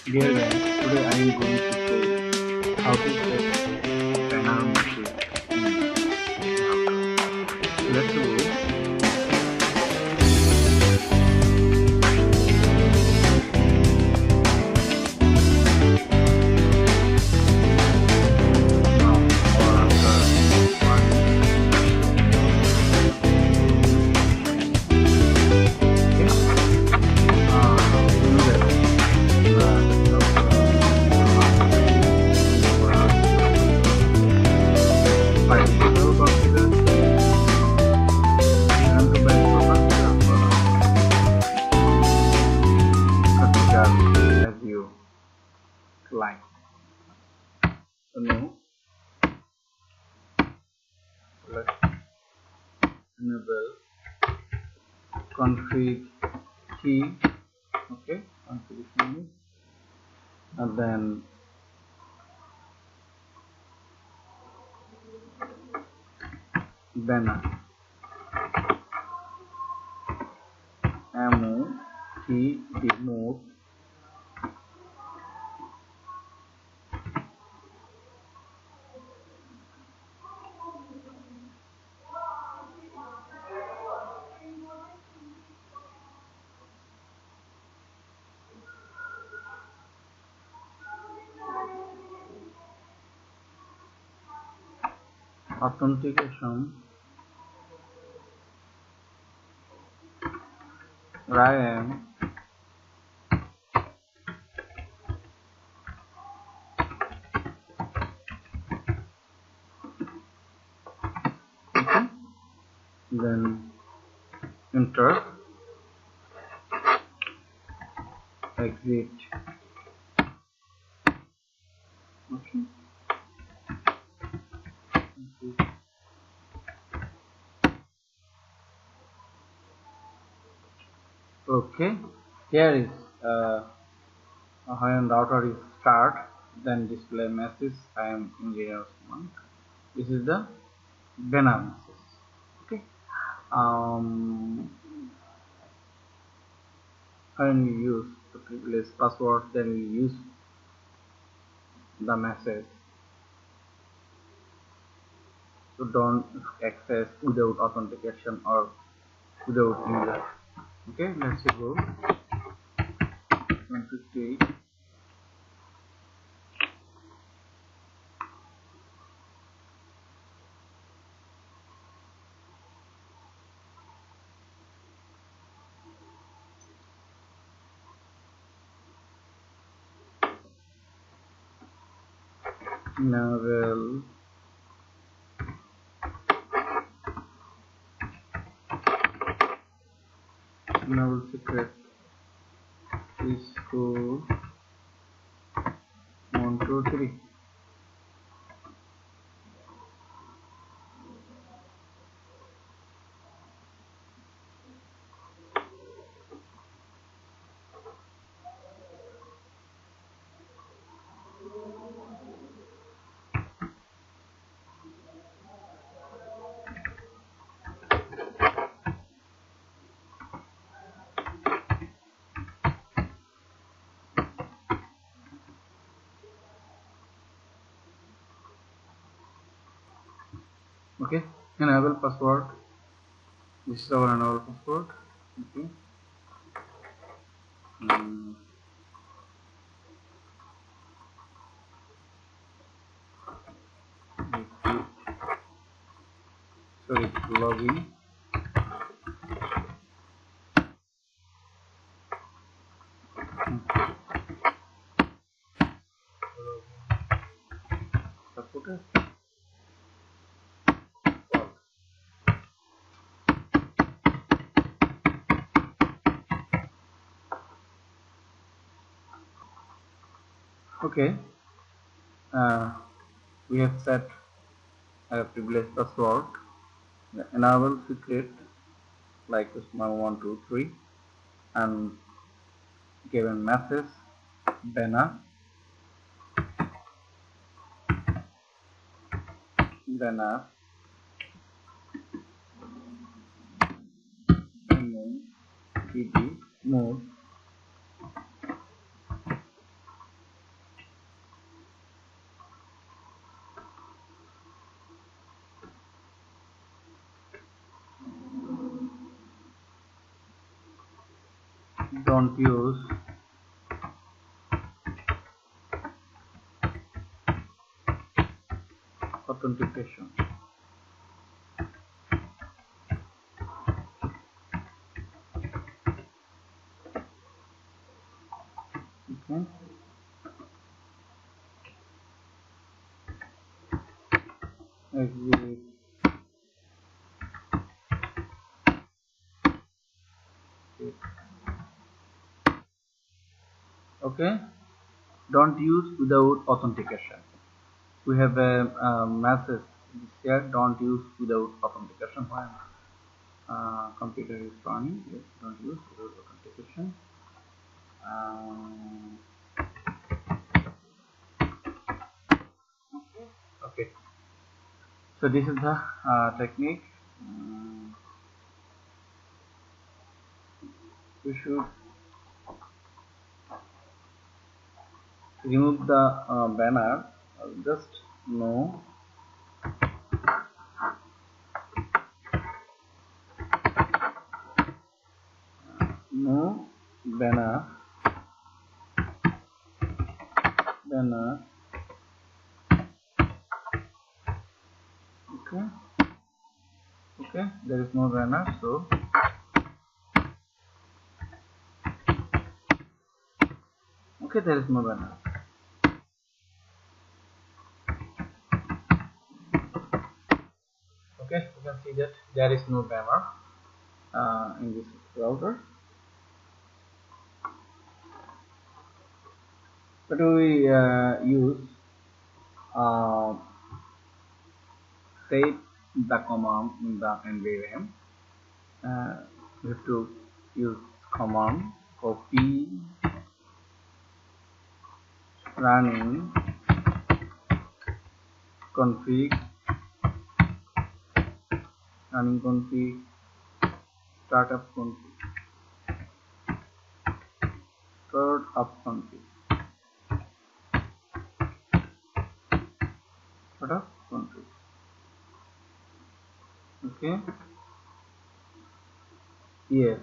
Dear guys, today I am going to show how to set banner message in router. Let's go. Now our router one. As you like. So now let's enable config key. Okay, configuration, and then banner ammo key mode. Authentication RAM okay. Then enter, exit. Okay. Okay, here is when router is start, then display message I am engineer 1. This is the banner message. Okay. When you use the previous password, then you use the message. So don't access without authentication or without user. Okay, let's go 158. Now we'll secret Cisco 1 2 3. Okay, enable password. This is our enable password. Okay. Sorry, login. Supported. Okay, we have set a privilege password. Enable secret like small 1 2 3 and given message banner PD mode don't use authentication. Okay. Exit. Okay. Don't use without authentication. We have a message here. Don't use without authentication. When computer is running, yes, don't use without authentication. Um, okay. So this is the technique. We should remove the banner. Just no no banner okay. Okay, there is no banner, so okay, there is no banner. Okay, you can see that there is no banner in this browser. But we use uh, set the command in the environment. We have to use command copy running config startup config startup config. Okay. Yes.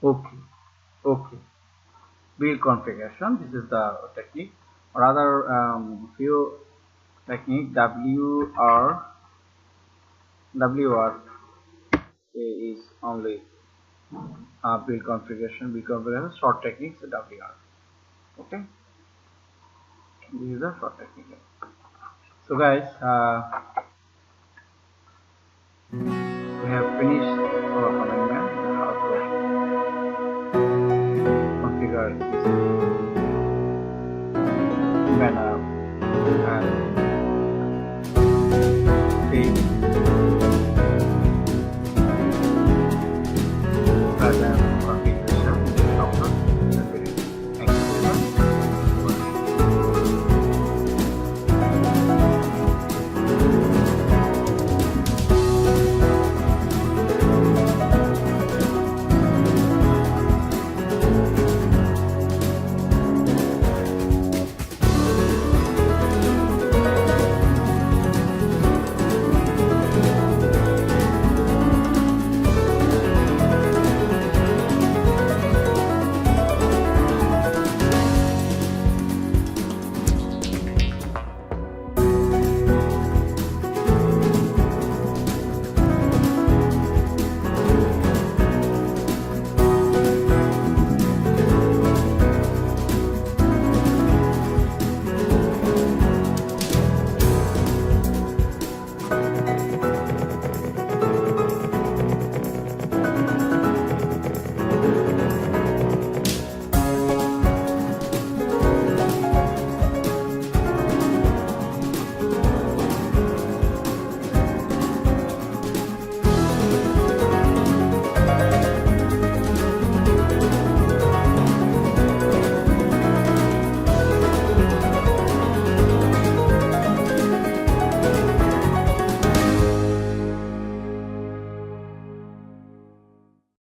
Okay. Okay. Build configuration. This is the technique. Or other few technique WR is only build configuration. Short techniques WR. Okay. This is the short technique. So guys.